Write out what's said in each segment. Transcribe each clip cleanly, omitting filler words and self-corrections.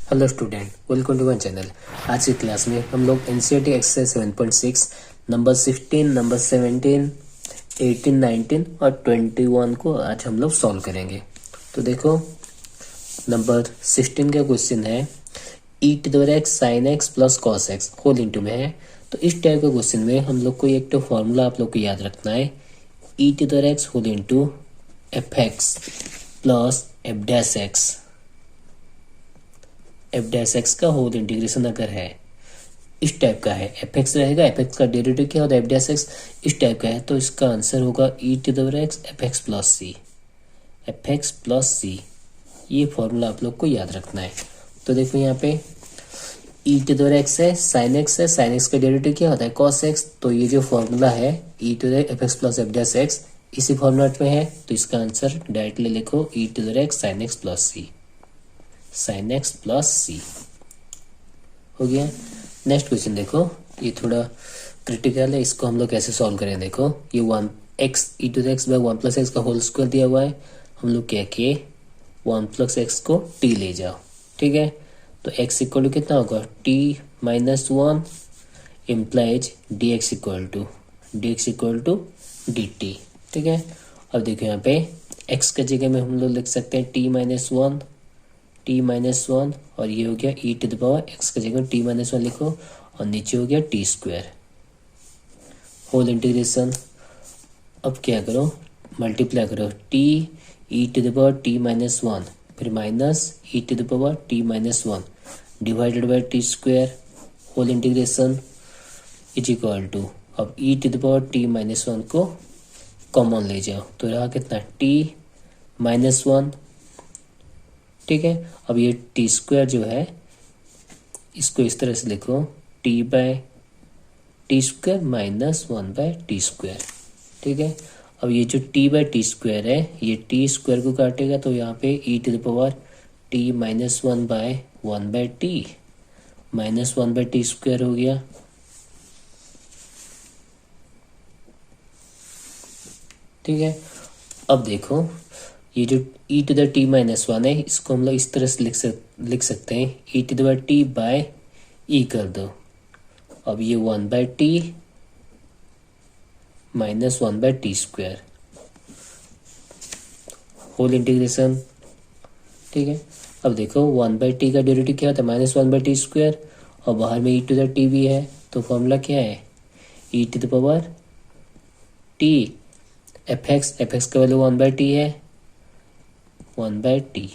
Hello student, welcome to my channel. आज की class में हम लोग एनसीईआरटी एक्सरसाइज 7.6 नंबर 16, नंबर 17, 18, 19 और 21 को आज हम लोग सॉल्व करेंगे। तो देखो, नंबर 16 का क्वेश्चन है E to the power X sine X plus cos X whole into में है। तो इस टाइप का क्वेश्चन में हम लोग को एक तो फॉर्मूला आप लोग को याद रखना है, E to the power X whole into F X plus F dash X. F dash X का होल इंटीग्रेशन अगर है इस टाइप का है, एफ एक्स रहेगा, एफ एक्स का डेरिवेटिव क्या होता है एफ डैश एक्स, इस टाइप का है, तो इसका आंसर होगा ई to the power X F X plus C. F X plus C, ये फॉर्मूला आप लोग को याद रखना है। तो देखो यहाँ पे ई टू द पावर एक्स है, साइन एक्स है, साइन एक्स का डेरिवेटिव क्या होता है कॉस एक्स, तो ये जो फॉर्मूला है E to the F X plus F dash X इसी फॉर्मूला में है, तो इसका आंसर डायरेक्टली लिखो E to the power X sine X plus C. Sine X plus सी हो गया। नेक्स्ट क्वेश्चन देखो, ये थोड़ा क्रिटिकल है, इसको हम लोग कैसे सॉल्व करें। देखो ये one X E to X by one plus X का होल स्क्वायर दिया हुआ है, हम लोग क्या किए वन प्लस एक्स को टी ले जाओ, ठीक है। तो एक्स इक्वल टू कितना होगा T minus one implies D X equal to D T, ठीक है। अब देखो यहाँ पे एक्स का जगह में हम लोग लिख सकते हैं टी माइनस वन और ये हो गया E to the power x का जगह टी माइनस वन लिखो और नीचे हो गया टी स्क्वायर होल इंटीग्रेशन। अब क्या करो मल्टीप्लाई करो T E to the power T minus one फिर minus E to the power T minus one divided by T square whole integration is equal to, अब E to the power T minus one को common ले जाओ तो रहा कितना T minus one, ठीक है। अब ये टी स्क्वायर जो है इसको इस तरह से लिखो T by T square minus one by T square, ठीक है। अब ये जो टी बाय टी स्क्वायर है ये टी स्क्वायर को काटेगा तो यहाँ पे ई to the power T minus one by T minus one by T square हो गया, ठीक है। अब देखो ये जो E to the T minus one है इसको हम लोग इस तरह से लिख सकते हैं E to the T by E कर दो। अब ये one by T minus one by T square whole integration, ठीक है। अब देखो वन बाय टी का डेरिवेटिव क्या होता है minus one by T square और बाहर में ई टू द टी भी है, तो फॉर्मूला क्या है E to the power T F X का वैल्यू वन बाय टी है वन बाय टी,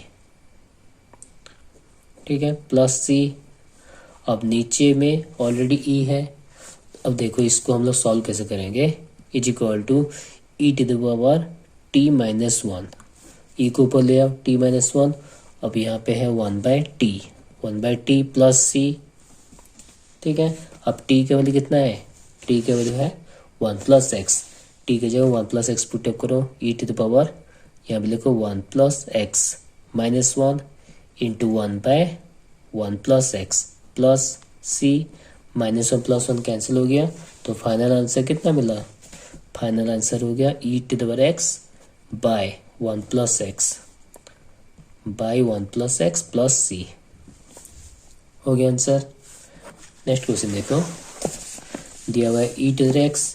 ठीक है, प्लस सी। अब नीचे में ऑलरेडी ई है, अब देखो इसको हम लोग सॉल्व कैसे करेंगे is equal to E to the power T minus one, E को ऊपर ले आओ टी माइनस वन, अब यहाँ पे है वन बाय टी प्लस सी, ठीक है। अब टी का वैल्यू कितना है टी का वैल्यू है वन प्लस एक्स, टी के जगह वन प्लस एक्स पुटअप करो ई टू द पावर यहाँ पे लिखो one plus X minus one into one by one plus X plus C, minus one plus one cancel हो गया तो फाइनल आंसर कितना मिला, फाइनल आंसर हो गया E to the power X by one plus X plus सी हो गया answer. Next question देखो, दिया हुआ है E to the X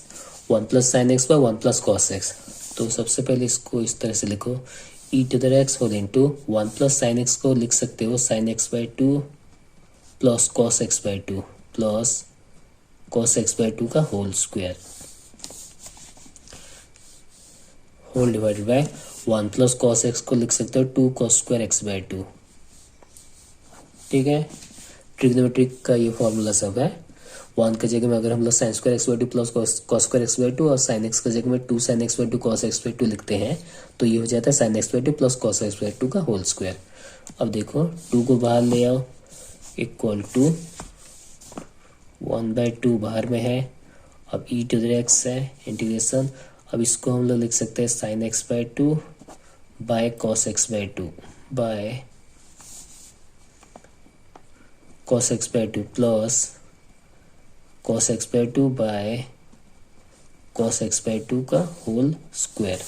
one plus sine X by one plus cos X, तो सबसे पहले इसको इस तरह से लिखो E to the x whole into one plus sine x को लिख सकते हो sine X by two plus cos X by two plus cos X by two का whole square whole divided by one plus cos X को लिख सकते हो two cos square X by two, ठीक है। ट्रिग्नोमेट्रिक का ये फॉर्मूला सब है, वन के जगह में अगर हम लोग sine square X by two plus cos square X by two और साइन एक्स के जगह में two sine X by two cos X by two लिखते हैं तो ये हो जाता है sine X by two plus cos X by two का होल स्क्वायर। अब देखो टू को बाहर ले आओ equal to one by two बाहर में है, अब ई टू द एक्स है इंटीग्रेशन, अब इसको हम लोग लिख सकते हैं sine X by two by cos X by two by cos X by two plus cos x by two by cos x by two का होल स्क्वायर,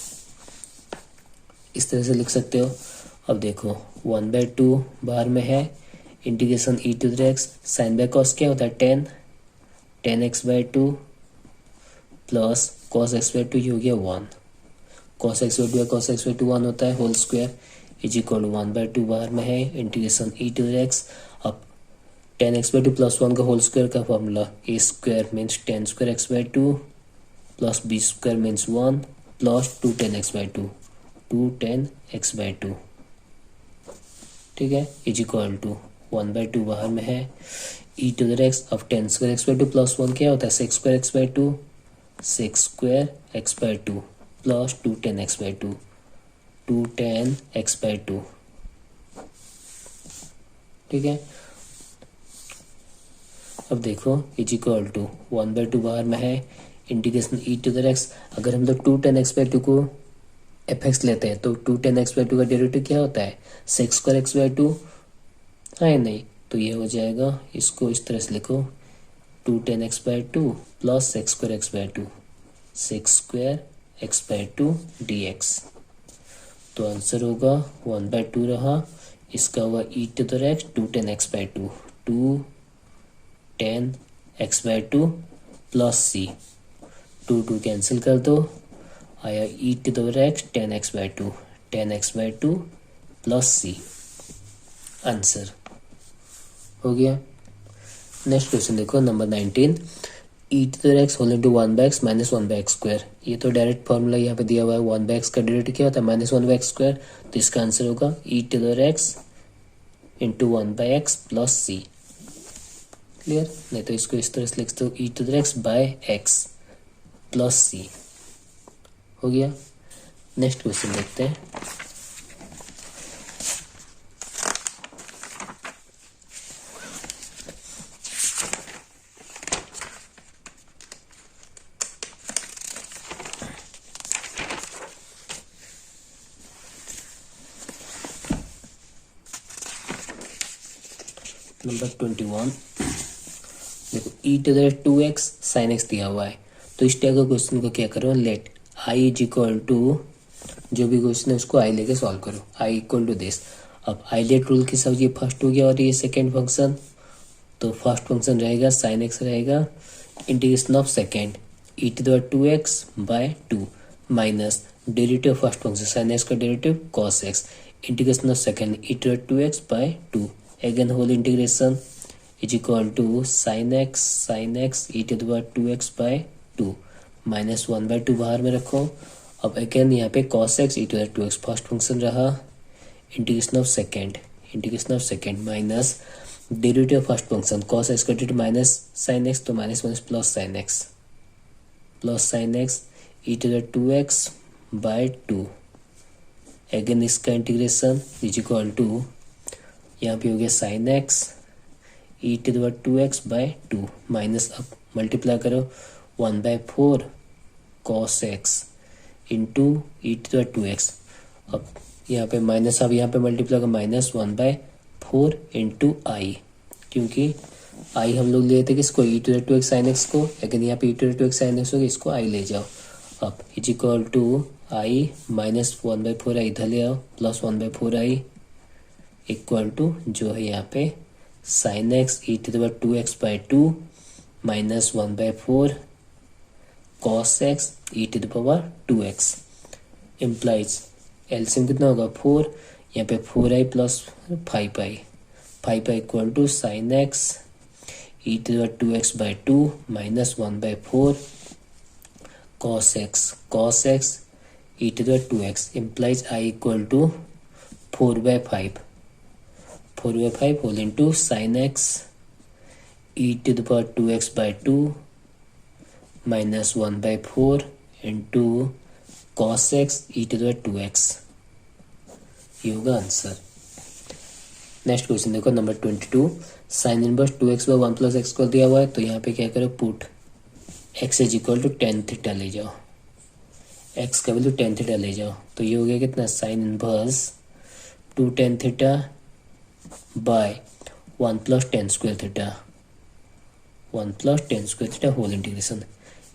इस तरह से लिख सकते हो। अब देखो वन बाई टू बाहर में है integration E to the X sine by cos क्या होता है 10x/2 प्लस कॉस x/2 ये हो गया 1 कॉस x/2 कॉस x/2 1 होता है whole square is equal to 1/2 बाहर में है integration E to the X. अब 10x/2 प्लस 1 का होल स्क्वायर का formula A square means 10 square x/2 plus B square means 1 plus 2 10x/2 ठीक है इज इक्वल टू 1/2 बाहर में है ई टू द एक्स। अब 10 स्क्वायर x/2 प्लस 1 क्या होता है 6 स्क्वायर x/2 प्लस 210x/2 ठीक है। अब देखो इज इक्वल टू 1/2 बाहर में है integration E to the X. अगर हम लोग 210x/2 को fx लेते हैं तो 210x/2 का डेरिवेटिव क्या होता है 6 स्क्वायर x/2 है नहीं तो ये हो जाएगा इसको इस तरह से लिखो 210x/2 plus 6 square x/2 dx तो आंसर होगा 1/2 रहा इसका हुआ e to the x 210x/2 210x/2 plus c 2 cancel कर दो आया e to the x 10x/2 plus c answer हो गया। नेक्स्ट क्वेश्चन देखो number 19 e to the x whole into 1/x minus 1/x square. ये तो डायरेक्ट फॉर्मूला यहाँ पे दिया हुआ है 1/x का डेरिवेटिव क्या होता है -1/x स्क्वायर तो इसका आंसर होगा ई to the x into 1/x plus c clear. नहीं तो इसको इस तरह से लिख दो e to the x by x plus सी हो गया। नेक्स्ट क्वेश्चन देखते हैं नंबर 21 देखो e to the 2x sine x दिया हुआ है तो इस टाइप का क्वेश्चन को क्या करो let I is equal to जो भी क्वेश्चन है उसको आई लेके सॉल्व करो आई इक्वल टू दिस। अब आई लेट रूल के साथ ये फर्स्ट हो गया और ये सेकेंड फंक्शन तो फर्स्ट फंक्शन रहेगा साइन एक्स रहेगा integration of second e to the 2x by 2 minus derivative first function sine x का derivative cos x integration of second e to the 2x by 2 again whole integration is equal to sine x E to the 2x by 2 minus 1/2 बाहर में रखो। अब again यहाँ पे cos x e to the 2x first function रहा integration of second minus derivative first function cos x का derivative minus sine x तो minus plus sine x E to the 2x by 2 again इसका integration is equal to यहाँ पे हो गया sine x E to the 2x by 2 minus अब multiply करो 1/4 cos x into e to the 2x। अब यहाँ पे माइनस अब यहाँ पे मल्टीप्लाई करो माइनस 1/4 इंटू आई क्योंकि आई हम लोग लिए थे किसको e to the 2x sine x को लेकिन यहाँ पे ई to the 2x sine x होगा इसको आई ले जाओ। अब is equal to I minus 1/4 I इधर ले आओ प्लस 1/4 आई इक्वल टू जो है यहाँ पे sine x E to the 2x by 2 minus 1/4 cos x e to the power 2x implies LCM कितना होगा 4 यहाँ पे 4i plus 5i equal to sine x E to the 2x by 2 minus 1/4 cos x e to the 2x implies i equal to 4/5 whole into sine x E to the power 2x by 2 minus 1/4 into cos x e to the 2x ये होगा answer. Next question देखो number 22 sine inverse 2x by 1 plus x को दिया हुआ है तो यहाँ पे क्या करो put x is equal to tan theta ले जाओ x का वैल्यू tan थीटा ले जाओ तो ये हो गया कितना sine inverse 2 tan theta by 1 plus tan square theta whole integration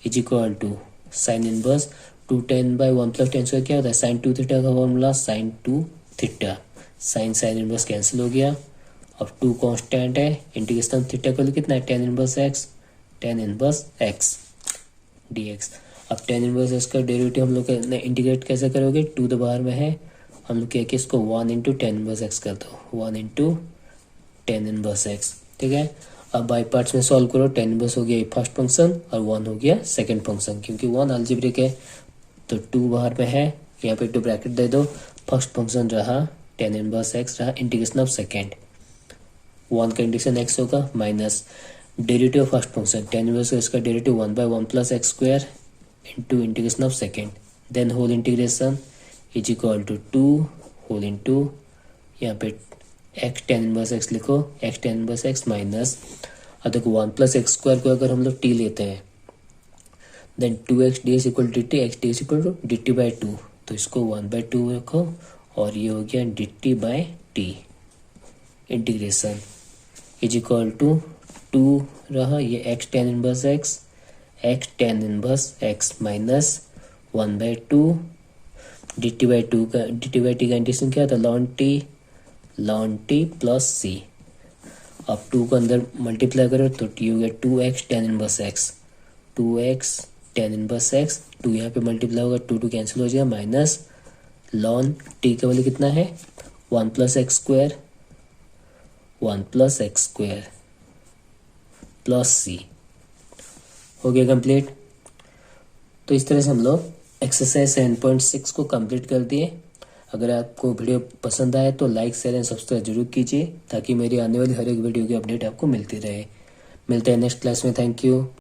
is equal to sine inverse 2 tan by 1 plus tan square क्या होता है साइन 2 थीटा का formula sine 2 theta sine inverse cancel हो गया अब 2 कांस्टेंट है, इंटीग्रेशन थीटा का कितना है, tan इनवर्स x dx। अब tan इनवर्स x का डेरिवेटिव हम लोग इंटीग्रेट कैसे करोगे, 2 तो बाहर में है, हम लोग क्या कि इसको 1 इंटू टेन इनवर्स एक्स कर दो, 1 इंटू टेन इनवर्स एक्स। ठीक है, अब बाई पार्ट्स में सॉल्व करो, टेन इनवर्स हो गया फर्स्ट फंक्शन और 1 हो गया सेकंड फंक्शन, क्योंकि 1 अलजेब्रिक है तो 2 बाहर में है, यहाँ पे 2 ब्रैकेट दे दो, फर्स्ट फंक्शन रहा टेन इनवर्स एक्स रहा, इंटीग्रेशन ऑफ सेकेंड 1 का इंटीग्रेशन एक्स होगा minus derivative of first function tan inverse x का derivative 1/1 plus x square into integration of second, then whole integration is equal to 2 whole into यहाँ पे x tan inverse x लिखो, x tan inverse x minus, अब देखो 1 plus x square को अगर हम लोग टी लेते हैं then 2x ds equal d t, x ds equal to D t by two, तो इसको 1/2 रखो और ये हो गया d t by t integration is equal to 2 रहा, ये x tan inverse x minus 1/2 d t by t का इंटीग्रेशन क्या था, लॉन टी प्लस सी। अब 2 को अंदर मल्टीप्लाई करो तो टी हो गया 2x ten inverse x, 2x ten inverse x, 2 यहाँ पे मल्टीप्लाई होगा, 2 कैंसिल हो जाएगा, माइनस लॉन टी का वैल्यू कितना है 1 प्लस एक्स स्क्वायर प्लस सी, हो गया कंप्लीट। तो इस तरह से हम लोग एक्सरसाइज 7.6 को कंप्लीट कर दिए। अगर आपको वीडियो पसंद आए तो लाइक शेयर एंड सब्सक्राइब जरूर कीजिए ताकि मेरी आने वाली हर एक वीडियो की अपडेट आपको मिलती रहे। मिलते हैं नेक्स्ट क्लास में, थैंक यू।